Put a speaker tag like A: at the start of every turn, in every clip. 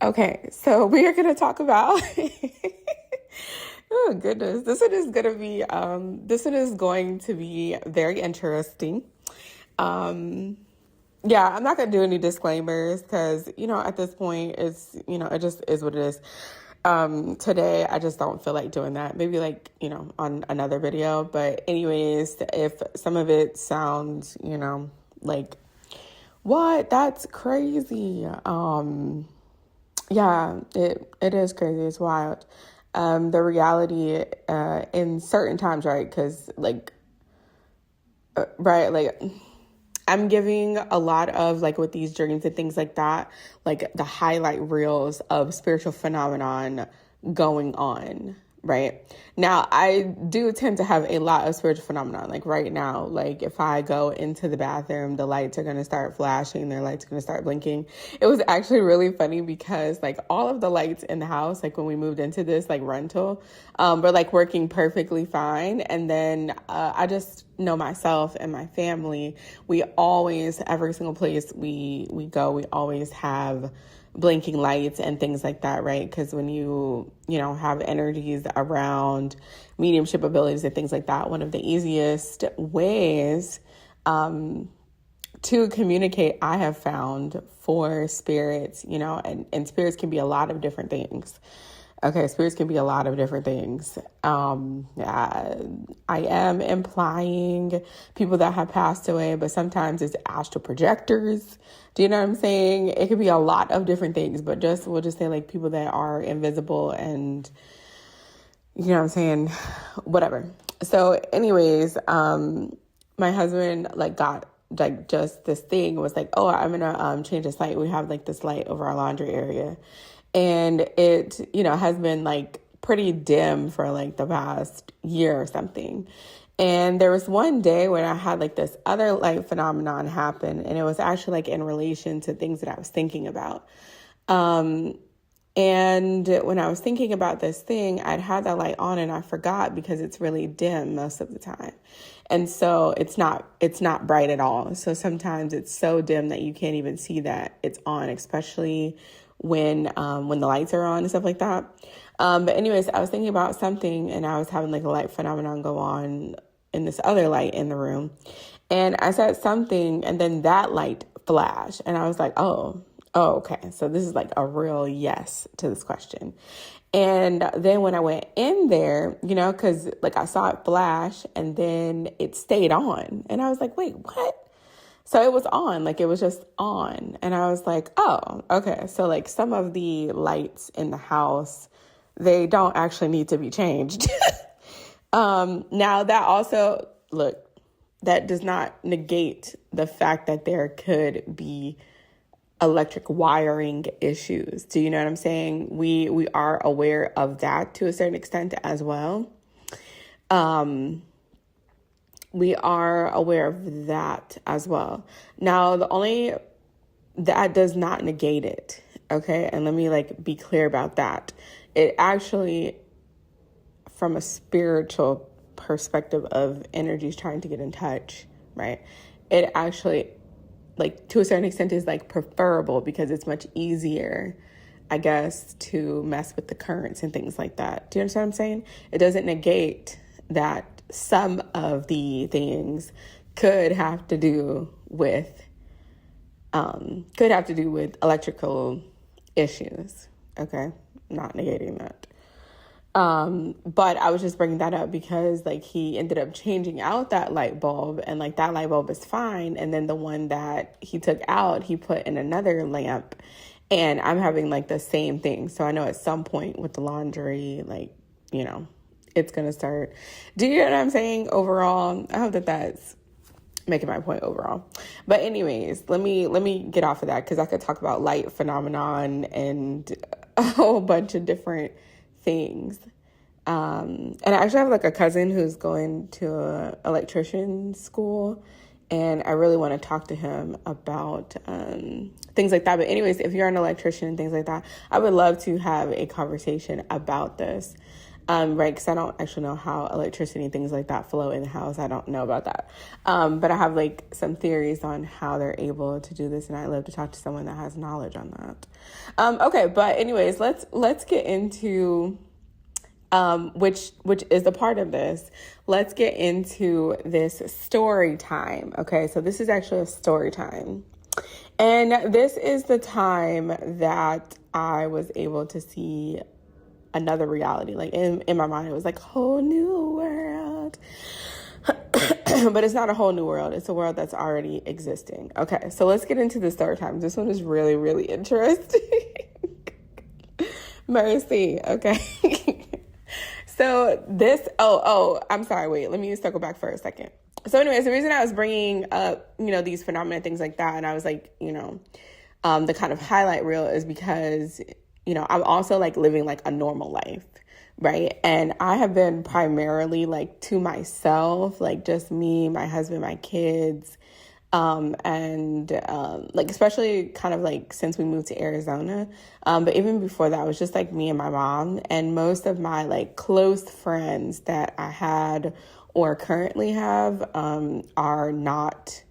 A: Okay, so we are going to talk about. Oh goodness, this one is going to be very interesting. Um, yeah, I'm not gonna do any disclaimers because at this point it just is what it is. Today I just don't feel like doing that. Maybe like on another video. But anyways, if some of it sounds like what, that's crazy. Yeah, it is crazy. It's wild. The reality in certain times, right? Because right, like I'm giving a lot of like with these dreams and things like that, like the highlight reels of spiritual phenomenon going on. Right now, I do tend to have a lot of spiritual phenomenon. Like right now, like if I go into the bathroom, the lights are going to start flashing, their lights are going to start blinking. It was actually really funny because like all of the lights in the house, like when we moved into this like rental, were like working perfectly fine. And then I just know myself and my family, we always, every single place we go, we always have blinking lights and things like that, right? Because when you have energies around mediumship abilities and things like that, one of the easiest ways to communicate, I have found, for spirits, and spirits can be a lot of different things. Okay, spirits can be a lot of different things. I am implying people that have passed away, but sometimes it's astral projectors. Do you know what I'm saying? It could be a lot of different things, but we'll just say like people that are invisible and, you know what I'm saying? Whatever. So anyways, my husband got just this thing was like, oh, I'm going to change this light. We have like this light over our laundry area. And it, has been like pretty dim for like the past year or something. And there was one day when I had like this other light phenomenon happen. And it was actually like in relation to things that I was thinking about. And when I was thinking about this thing, I'd had that light on and I forgot because it's really dim most of the time. And so it's not bright at all. So sometimes it's so dim that you can't even see that it's on, especially when the lights are on and stuff like that. But anyways, I was thinking about something and I was having like a light phenomenon go on in this other light in the room. And I said something and then that light flashed and I was like, oh, okay. So this is like a real yes to this question. And then when I went in there, because like I saw it flash and then it stayed on and I was like, wait, what? So it was on, like it was just on. And I was like, oh, okay. So like some of the lights in the house, they don't actually need to be changed. Now that also, look, that does not negate the fact that there could be electric wiring issues. Do you know what I'm saying? We are aware of that to a certain extent as well. We are aware of that as well. Now, that does not negate it. Okay. And let me be clear about that. It actually, from a spiritual perspective of energies trying to get in touch, right? It actually, to a certain extent is preferable because it's much easier, I guess, to mess with the currents and things like that. Do you understand what I'm saying? It doesn't negate that some of the things could have to do with electrical issues. Okay, not negating that. But I was just bringing that up because he ended up changing out that light bulb and that light bulb is fine. And then the one that he took out, he put in another lamp and I'm having the same thing. So I know at some point with the laundry, it's going to start. Do you know what I'm saying? Overall, I hope that that's making my point overall. But anyways, let me get off of that because I could talk about light phenomenon and a whole bunch of different things. And I actually have a cousin who's going to an electrician school and I really want to talk to him about things like that. But anyways, if you're an electrician and things like that, I would love to have a conversation about this. right? Because I don't actually know how electricity and things like that flow in the house. I don't know about that. But I have like some theories on how they're able to do this, and I'd love to talk to someone that has knowledge on that. Okay, but anyways, let's get into which is a part of this. Let's get into this story time. Okay, so this is actually a story time. And this is the time that I was able to see another reality. Like in my mind, it was like whole new world. But it's not a whole new world. It's a world that's already existing. Okay, so let's get into the story time. This one is really, really interesting. Mercy. Okay. So this, I'm sorry. Wait, let me circle back for a second. So anyways, the reason I was bringing up, these phenomena, things like that, and I was like, the kind of highlight reel is because, I'm also like living like a normal life, right? And I have been primarily like to myself, like just me, my husband, my kids, like especially kind of like since we moved to Arizona. But even before that, it was just like me and my mom, and most of my like close friends that I had or currently have are not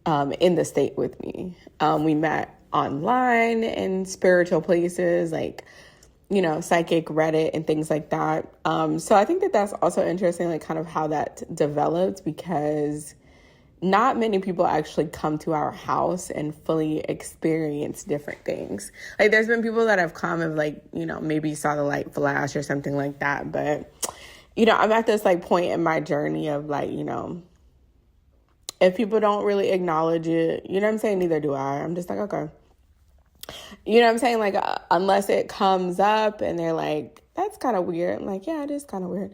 A: in the state with me. We met online in spiritual places like, psychic, Reddit, and things like that. So I think that that's also interesting, like kind of how that developed, because not many people actually come to our house and fully experience different things. Like there's been people that have come and like, maybe saw the light flash or something like that. But, I'm at this like point in my journey of like, if people don't really acknowledge it, you know what I'm saying? Neither do I. I'm just like, okay. You know what I'm saying? Like, unless it comes up and they're like, that's kind of weird. I'm like, yeah, it is kind of weird.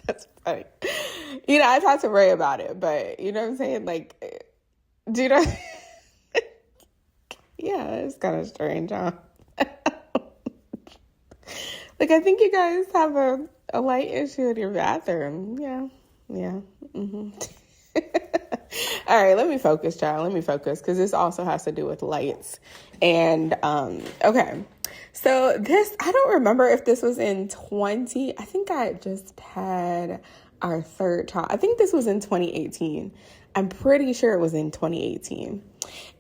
A: That's funny. I talked to Ray about it, but you know what I'm saying? Like, do you know? Yeah, it's kind of strange, huh? Like, I think you guys have a light issue in your bathroom. Yeah. Mm-hmm. All right, let me focus, child. Let me focus, because this also has to do with lights. And, okay. So this, I don't remember if this was in I think I just had our third child. I think this was in 2018. I'm pretty sure it was in 2018.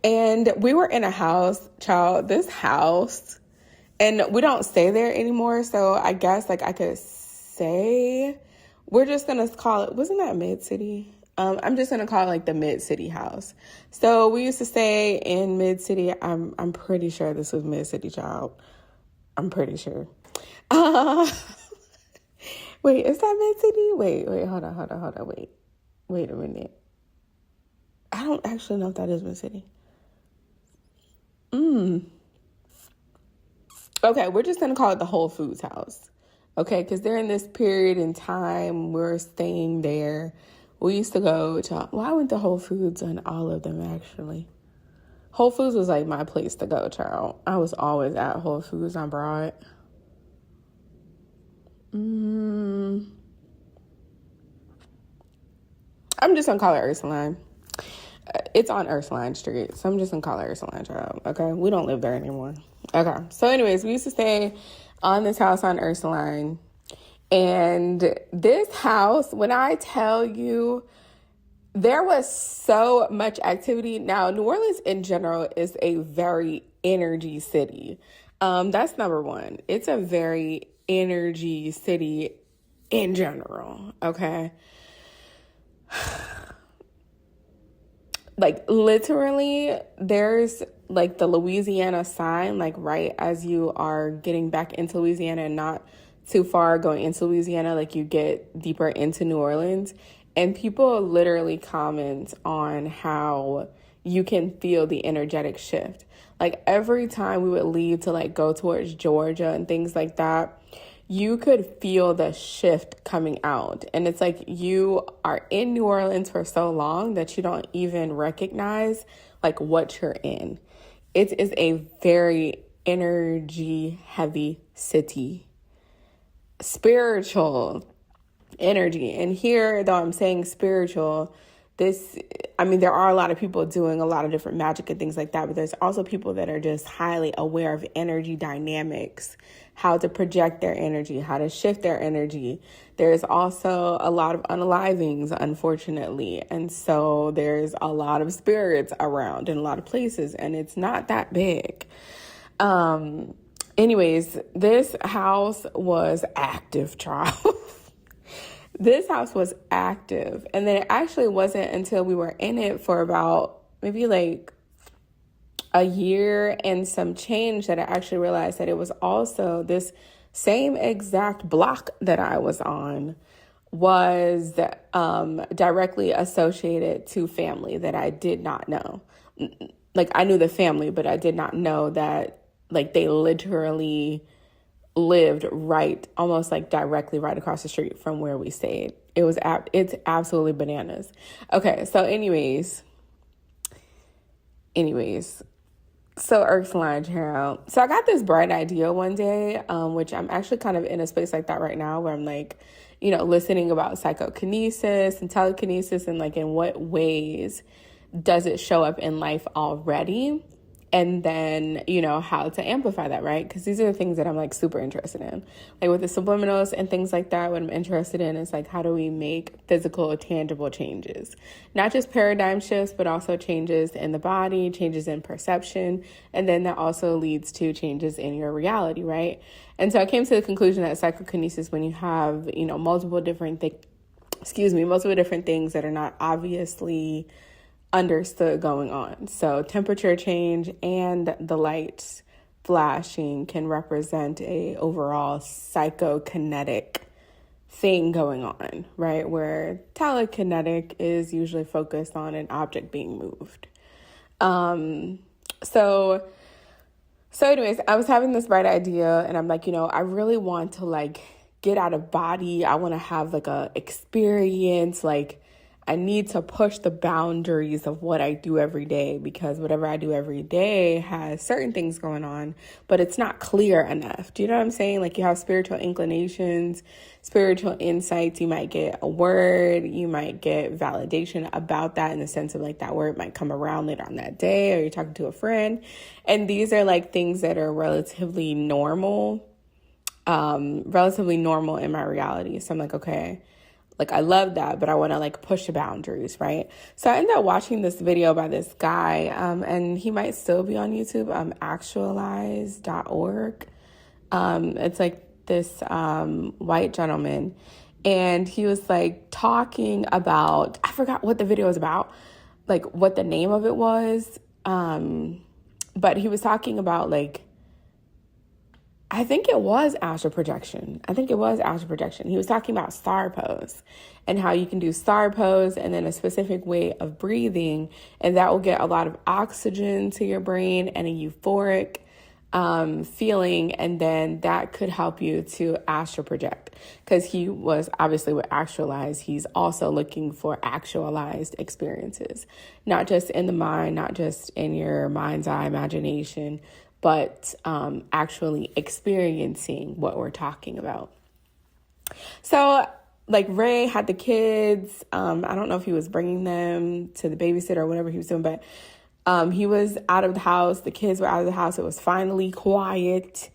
A: And we were in a house, child, this house, and we don't stay there anymore. So I guess like I could say, we're just going to call it, wasn't that Mid-City? I'm just going to call it like the Mid-City house. So we used to stay in Mid-City. I'm pretty sure this was Mid-City, child. I'm pretty sure. Wait, is that Mid-City? Wait, hold on. Wait a minute. I don't actually know if that is Mid-City. Okay, we're just going to call it the Whole Foods house. Okay, because during this period in time, we're staying there. We used to go to, I went to Whole Foods on all of them, actually. Whole Foods was like my place to go, child. I was always at Whole Foods on Broad. I'm just going to call it Ursuline. It's on Ursuline Street, so I'm just going to call it Ursuline, child. Okay, we don't live there anymore. Okay, so anyways, we used to stay on this house on Ursuline. And this house, when I tell you, there was so much activity. Now, New Orleans in general is a very energy city. That's number one. It's a very energy city in general, okay? Like literally, there's like the Louisiana sign, like right as you are getting back into Louisiana and not too far going into Louisiana, like you get deeper into New Orleans, and people literally comment on how you can feel the energetic shift. Like every time we would leave to like go towards Georgia and things like that, you could feel the shift coming out. And it's like you are in New Orleans for so long that you don't even recognize like what you're in. It is a very energy heavy city. Spiritual energy. And here, though I'm saying spiritual, there are a lot of people doing a lot of different magic and things like that, but there's also people that are just highly aware of energy dynamics, how to project their energy, how to shift their energy. There's also a lot of unalivings, unfortunately. And so there's a lot of spirits around in a lot of places, and it's not that big. Anyways, this house was active, child. This house was active. And then it actually wasn't until we were in it for about maybe like a year and some change that I actually realized that it was also this same exact block that I was on was directly associated to family that I did not know. Like, I knew the family, but I did not know that, like, they literally lived right, almost like directly right across the street from where we stayed. It's absolutely bananas. Okay, so anyways, so Ursuline, child. So I got this bright idea one day, which I'm actually kind of in a space like that right now, where I'm like, listening about psychokinesis and telekinesis, and like in what ways does it show up in life already? And then, how to amplify that, right? Because these are the things that I'm like super interested in. Like with the subliminals and things like that, what I'm interested in is like, how do we make physical, tangible changes? Not just paradigm shifts, but also changes in the body, changes in perception. And then that also leads to changes in your reality, right? And so I came to the conclusion that psychokinesis, when you have, multiple different things that are not obviously understood going on. So temperature change and the lights flashing can represent a overall psychokinetic thing going on, right? Where telekinetic is usually focused on an object being moved. So anyways, I was having this bright idea, and I'm like, I really want to like get out of body. I want to have like a experience, like I need to push the boundaries of what I do every day, because whatever I do every day has certain things going on, but it's not clear enough. Do you know what I'm saying? Like, you have spiritual inclinations, spiritual insights. You might get a word, you might get validation about that, in the sense of like that word might come around later on that day, or you're talking to a friend. And these are like things that are relatively normal in my reality. So I'm like, okay, like, I love that, but I want to like push the boundaries, right? So I ended up watching this video by this guy, and he might still be on YouTube, actualize.org. It's like this white gentleman, and he was like talking about, I forgot what the video was about, like what the name of it was, but he was talking about like, I think it was astral projection. He was talking about star pose and how you can do star pose and then a specific way of breathing, and that will get a lot of oxygen to your brain and a euphoric feeling, and then that could help you to astral project. Because he was obviously with Actualize, he's also looking for actualized experiences, not just in the mind, not just in your mind's eye imagination, but actually experiencing what we're talking about. So like Ray had the kids. I don't know if he was bringing them to the babysitter or whatever he was doing, but he was out of the house. The kids were out of the house. It was finally quiet.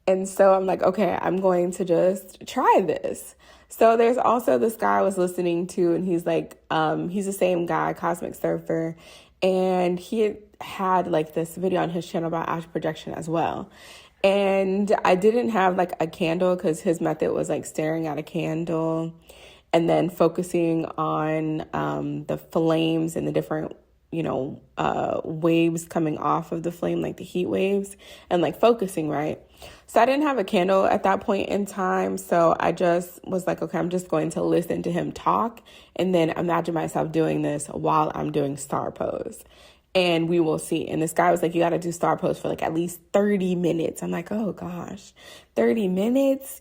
A: And so I'm like, okay, I'm going to just try this. So there's also this guy I was listening to, and he's like, he's the same guy, Cosmic Surfer. And he had like this video on his channel about astral projection as well. And I didn't have like a candle, because his method was like staring at a candle and then focusing on the flames and the different, waves coming off of the flame, like the heat waves, and like focusing, right? So I didn't have a candle at that point in time. So I just was like, okay, I'm just going to listen to him talk and then imagine myself doing this while I'm doing star pose. And we will see. And this guy was like, you got to do star pose for like at least 30 minutes. I'm like, oh gosh, 30 minutes,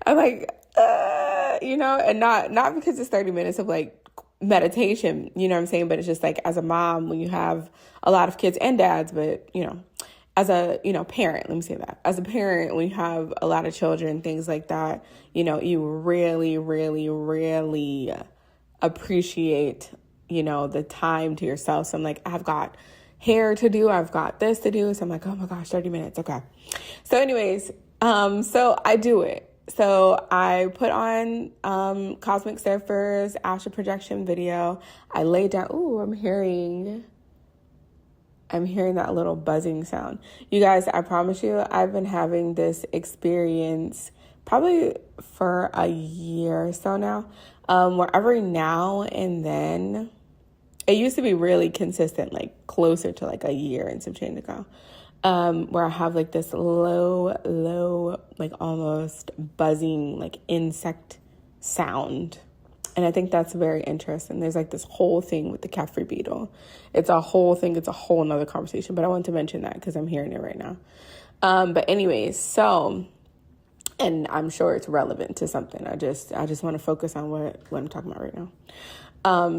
A: I'm like, and not because it's 30 minutes of like meditation, you know what I'm saying? But it's just like, as a mom, when you have a lot of kids and dads, but, as a, parent, let me say that. As a parent, when you have a lot of children, things like that, you really, really, really appreciate, the time to yourself. So I'm like, I've got hair to do. I've got this to do. So I'm like, oh my gosh, 30 minutes. Okay. So anyways, so I do it. So I put on Cosmic Surfer's astral projection video. I lay down. Ooh, I'm hearing that little buzzing sound. You guys, I promise you, I've been having this experience probably for a year or so now, where every now and then, it used to be really consistent, like closer to like a year and some change ago, where I have like this low, like almost buzzing, like insect sound. And I think that's very interesting. There's like this whole thing with the cat-free beetle. It's a whole thing. It's a whole nother conversation. But I want to mention that because I'm hearing it right now. But anyways, so, and I'm sure it's relevant to something. I just want to focus on what I'm talking about right now.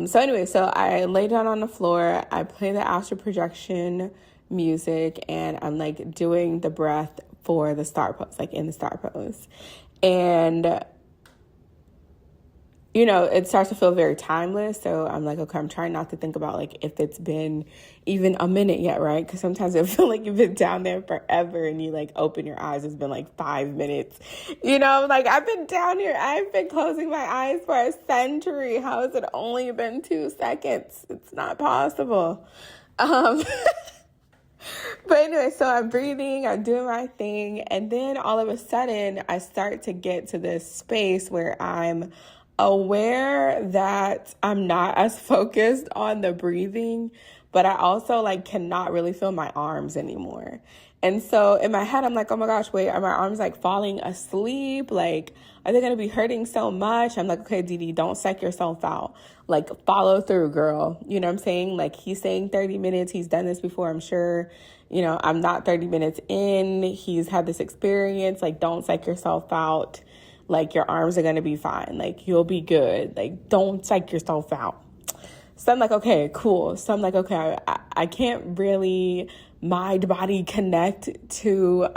A: So anyway, so I lay down on the floor. I play the astral projection music. And I'm like doing the breath for the star pose, like in the star pose. And it starts to feel very timeless. So I'm like, okay, I'm trying not to think about like if it's been even a minute yet, right? Because sometimes I feel like you've been down there forever and you like open your eyes. It's been like 5 minutes. Like I've been down here. I've been closing my eyes for a century. How has it only been 2 seconds? It's not possible. But anyway, so I'm breathing, I'm doing my thing. And then all of a sudden I start to get to this space where I'm aware that I'm not as focused on the breathing, but I also like cannot really feel my arms anymore. And so in my head, I'm like, oh my gosh, wait, are my arms like falling asleep? Like, are they going to be hurting so much? I'm like, okay, Deedee, don't psych yourself out. Like, follow through, girl. You know what I'm saying? Like, he's saying 30 minutes. He's done this before, I'm sure. I'm not 30 minutes in. He's had this experience. Like, don't psych yourself out. Like, your arms are going to be fine. Like, you'll be good. Like, don't psych yourself out. So I'm like, okay, cool. So I'm like, okay, I can't really mind body connect to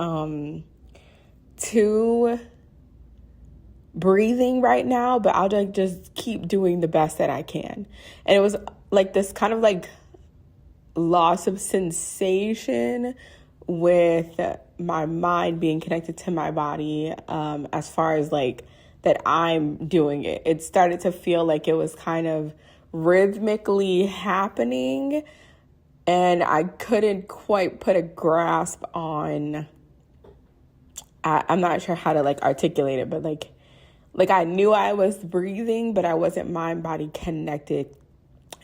A: breathing right now, but I'll just keep doing the best that I can. And it was like this kind of like loss of sensation with my mind being connected to my body, as far as like that I'm doing it. It started to feel like it was kind of rhythmically happening, and I couldn't quite put a grasp on, I'm not sure how to like articulate it, but like I knew I was breathing, but I wasn't mind body connected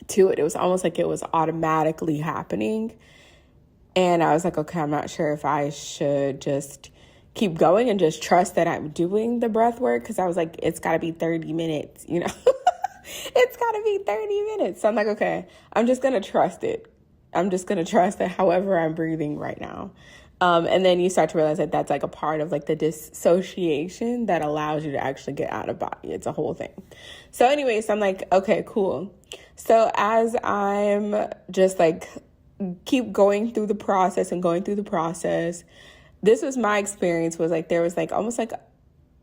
A: to it. It was almost like it was automatically happening. And I was like, okay, I'm not sure if I should just keep going and just trust that I'm doing the breath work. Cause I was like, it's gotta be 30 minutes, it's gotta be 30 minutes. So I'm like, okay, I'm just gonna trust it. I'm just gonna trust that however I'm breathing right now. And then you start to realize that that's like a part of like the dissociation that allows you to actually get out of body. It's a whole thing. So anyways, I'm like, okay, cool. So as I'm just like keep going through the process, this was my experience, was like there was like almost like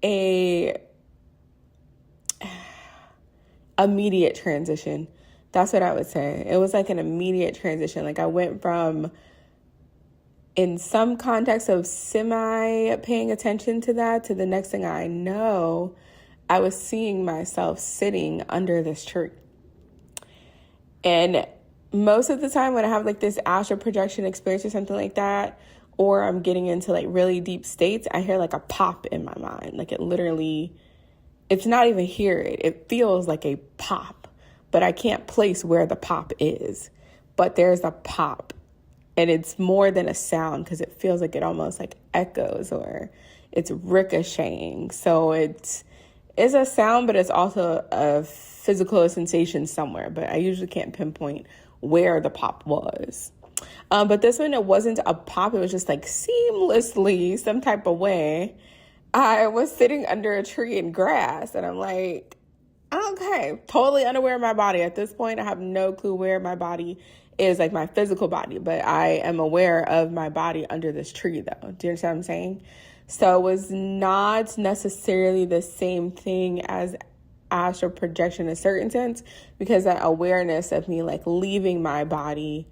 A: a immediate transition. That's what I would say. It was like an immediate transition. Like I went from, in some context of semi paying attention to that, to the next thing I know, I was seeing myself sitting under this tree. And most of the time when I have like this astral projection experience or something like that, or I'm getting into like really deep states, I hear like a pop in my mind. Like it literally, it's not even hear it. It feels like a pop, but I can't place where the pop is. But there's a pop. And it's more than a sound because it feels like it almost like echoes or it's ricocheting. So it's a sound, but it's also a physical sensation somewhere. But I usually can't pinpoint where the pop was. But this one, it wasn't a pop. It was just like seamlessly, some type of way. I was sitting under a tree in grass and I'm like, okay, totally unaware of my body. At this point, I have no clue where my body is, like my physical body, but I am aware of my body under this tree though. Do you understand what I'm saying? So it was not necessarily the same thing as astral projection in a certain sense, because that awareness of me like leaving my body,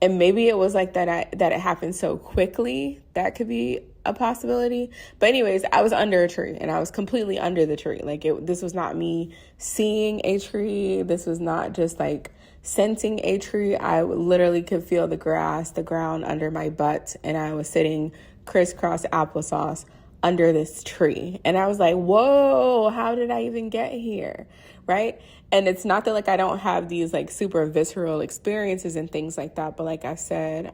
A: and maybe it was like that it happened so quickly, that could be a possibility. But anyways, I was under a tree, and I was completely under the tree. Like this was not me seeing a tree. This was not just like sensing a tree. I literally could feel the grass, the ground under my butt, and I was sitting crisscross applesauce under this tree. And I was like, whoa, how did I even get here? Right? And it's not that like I don't have these like super visceral experiences and things like that, but like I said,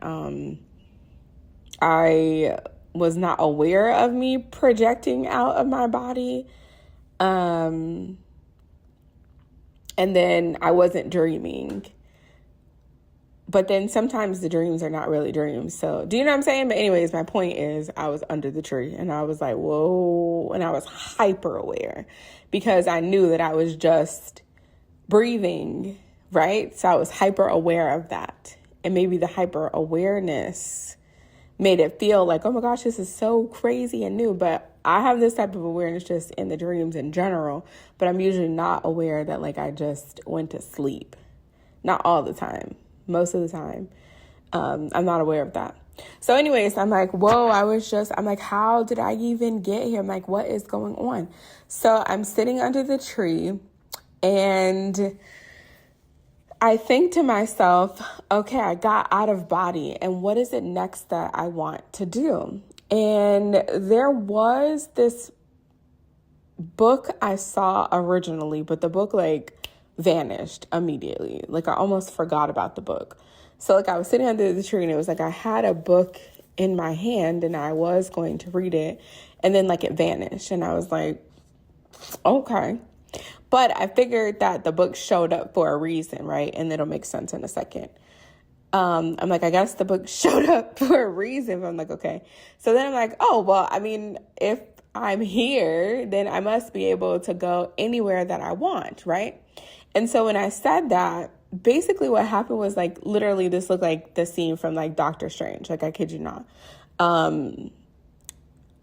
A: I was not aware of me projecting out of my body. And then I wasn't dreaming. But then sometimes the dreams are not really dreams. So do you know what I'm saying? But anyways, my point is I was under the tree, and I was like, whoa. And I was hyper aware because I knew that I was just breathing, right? So I was hyper aware of that. And maybe the hyper awareness made it feel like, oh my gosh, this is so crazy and new. But I have this type of awareness just in the dreams in general. But I'm usually not aware that like I just went to sleep. Not all the time. Most of the time, I'm not aware of that. So anyways, I'm like, whoa, I'm like, how did I even get here? I'm like, what is going on? So I'm sitting under the tree, and I think to myself, okay, I got out of body, and what is it next that I want to do? And there was this book I saw originally, but the book like vanished immediately. Like I almost forgot about the book. So like I was sitting under the tree, and it was like I had a book in my hand, and I was going to read it, and then like it vanished, and I was like, okay. But I figured that the book showed up for a reason, right? And it'll make sense in a second. I'm like, I guess the book showed up for a reason. But I'm like, okay. So then I'm like, oh, well, I mean, if I'm here, then I must be able to go anywhere that I want, right? And so when I said that, basically what happened was like, literally this looked like the scene from like Doctor Strange. Like, I kid you not.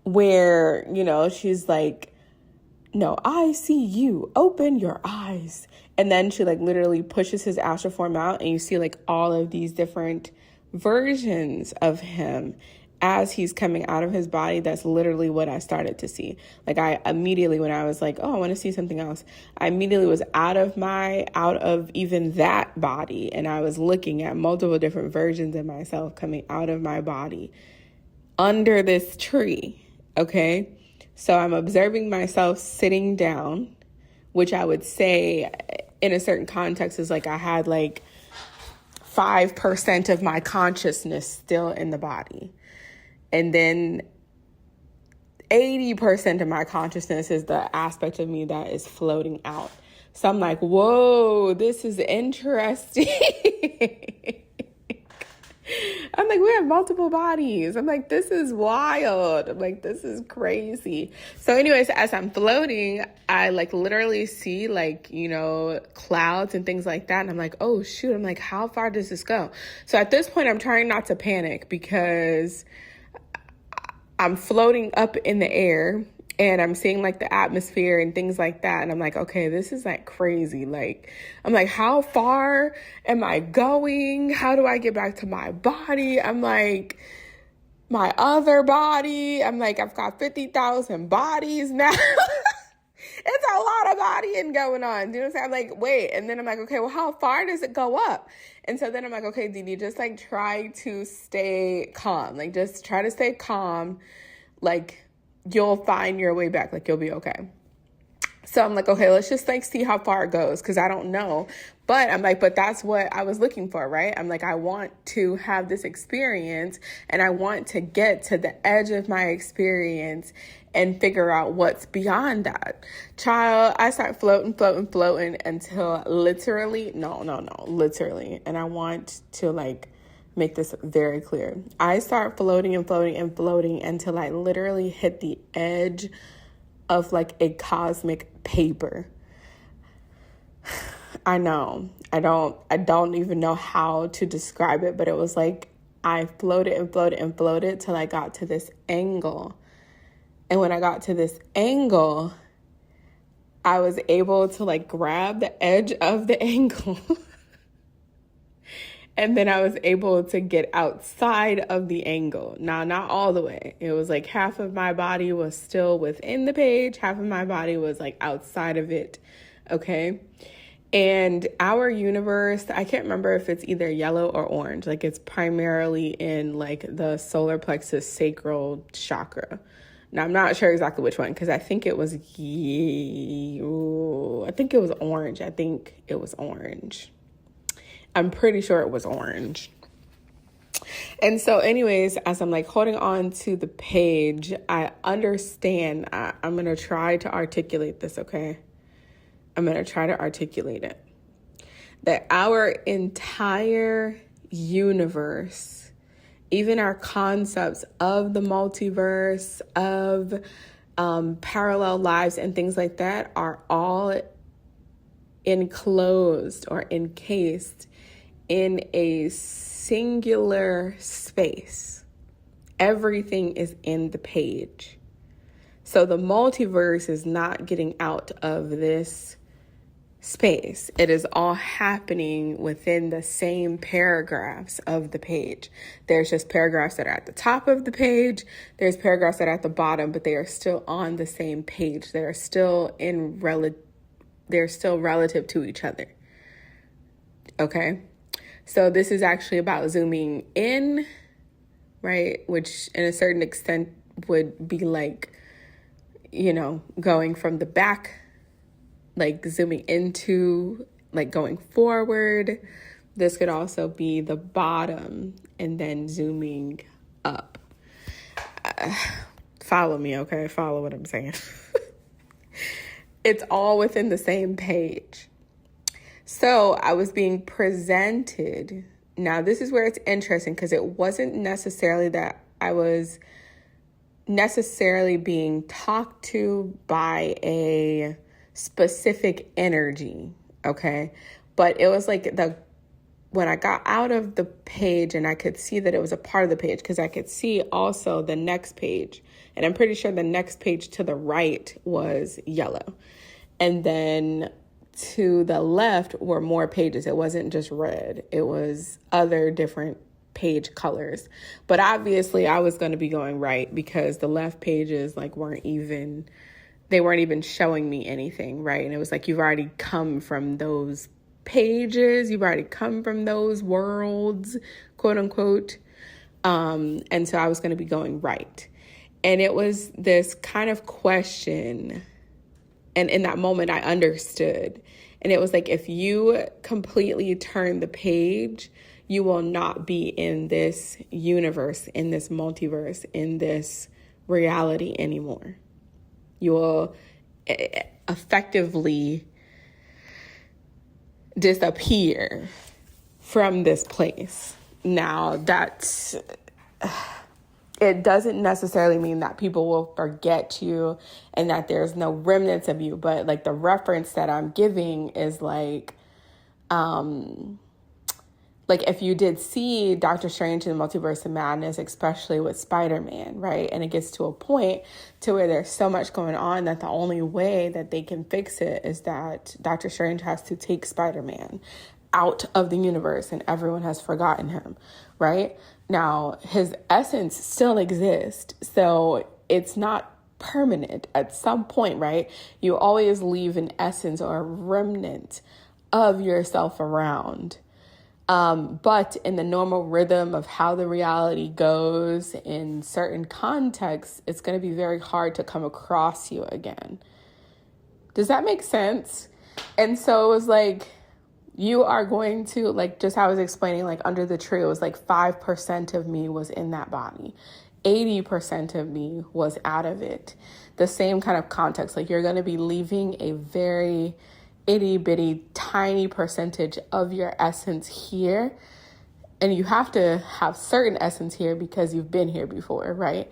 A: Where, you know, she's like, no, I see you. Open your eyes. And then she like literally pushes his astral form out, and you see like all of these different versions of him as he's coming out of his body. That's literally what I started to see. Like I immediately, when I was like, oh, I want to see something else, I immediately was out of even that body. And I was looking at multiple different versions of myself coming out of my body under this tree. Okay. So I'm observing myself sitting down, which I would say in a certain context is like I had like 5% of my consciousness still in the body. And then 80% of my consciousness is the aspect of me that is floating out. So I'm like, whoa, this is interesting. I'm like, we have multiple bodies. I'm like, this is wild. I'm like, this is crazy. So anyways, as I'm floating, I like literally see like, you know, clouds and things like that. And I'm like, oh shoot. I'm like, how far does this go? So at this point, I'm trying not to panic because I'm floating up in the air, and I'm seeing like the atmosphere and things like that. And I'm like, okay, this is like crazy. Like, I'm like, how far am I going? How do I get back to my body? I'm like, my other body. I'm like, I've got 50,000 bodies now. It's a lot of bodying going on. Do you know what I'm saying? I'm like, wait. And then I'm like, okay, well, how far does it go up? And so then I'm like, okay, Deedee, just like try to stay calm. Like, just try to stay calm. Like, you'll find your way back. Like, you'll be okay. So I'm like, okay, let's just like see how far it goes, because I don't know. But I'm like, but that's what I was looking for, right? I'm like, I want to have this experience, and I want to get to the edge of my experience and figure out what's beyond that. Child, I start floating until literally, literally. And I want to like make this very clear. I start floating until I literally hit the edge of like a cosmic paper. I know. I don't even know how to describe it, but it was like I floated till I got to this angle. And when I got to this angle, I was able to like grab the edge of the angle and then I was able to get outside of the angle. Now, not all the way. It was like half of my body was still within the page, half of my body was like outside of it. Okay. And our universe, I can't remember if it's either yellow or orange. Like it's primarily in like the solar plexus sacral chakra. Now, I'm not sure exactly which one because I think it was, orange. I think it was orange. I'm pretty sure it was orange. And so anyways, as I'm like holding on to the page, I understand. I'm going to try to articulate this, okay? I'm going to try to articulate it. That our entire universe, even our concepts of the multiverse, of parallel lives and things like that are all enclosed or encased in a singular space. Everything is in the page. So the multiverse is not getting out of this space. It is all happening within the same paragraphs of the page. There's just paragraphs that are at the top of the page. There's paragraphs that are at the bottom, but they are still on the same page. They're still relative to each other. Okay? So this is actually about zooming in, right? Which in a certain extent would be like, going from the back, like zooming into, like going forward. This could also be the bottom and then zooming up. Follow me, okay? Follow what I'm saying. It's all within the same page. So I was being presented. Now, this is where it's interesting because it wasn't necessarily that I was necessarily being talked to by a specific energy, okay? But it was like when I got out of the page and I could see that it was a part of the page because I could see also the next page. And I'm pretty sure the next page to the right was yellow. And then to the left were more pages. It wasn't just red. It was other different page colors. But obviously I was going to be going right because the left pages weren't even showing me anything, right? And it was like, you've already come from those pages. You've already come from those worlds, quote unquote. And so I was going to be going right. And it was this kind of question. And in that moment, I understood. And it was like, if you completely turn the page, you will not be in this universe, in this multiverse, in this reality anymore. You will effectively disappear from this place. Now, it doesn't necessarily mean that people will forget you and that there's no remnants of you, but the reference that I'm giving is if you did see Doctor Strange in the Multiverse of Madness, especially with Spider-Man, right? And it gets to a point to where there's so much going on that the only way that they can fix it is that Doctor Strange has to take Spider-Man out of the universe and everyone has forgotten him, right? Now, his essence still exists, so it's not permanent. At some point, right, you always leave an essence or a remnant of yourself around. But in the normal rhythm of how the reality goes in certain contexts, it's going to be very hard to come across you again. Does that make sense? And so it was like, you are going to, just how I was explaining, under the tree, it was 5% of me was in that body. 80% of me was out of it. The same kind of context, you're going to be leaving a very itty bitty tiny percentage of your essence here. And you have to have certain essence here because you've been here before, right?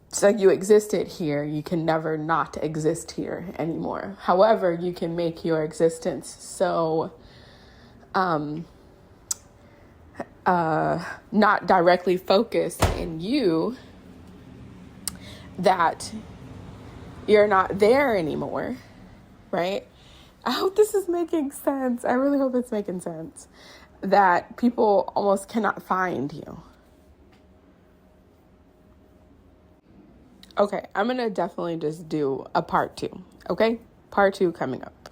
A: So you existed here. You can never not exist here anymore. However, you can make your existence so not directly focused in you that you're not there anymore. right? I hope this is making sense. I really hope it's making sense. That people almost cannot find you. Okay, I'm going to definitely just do a part 2, okay? Part 2 coming up.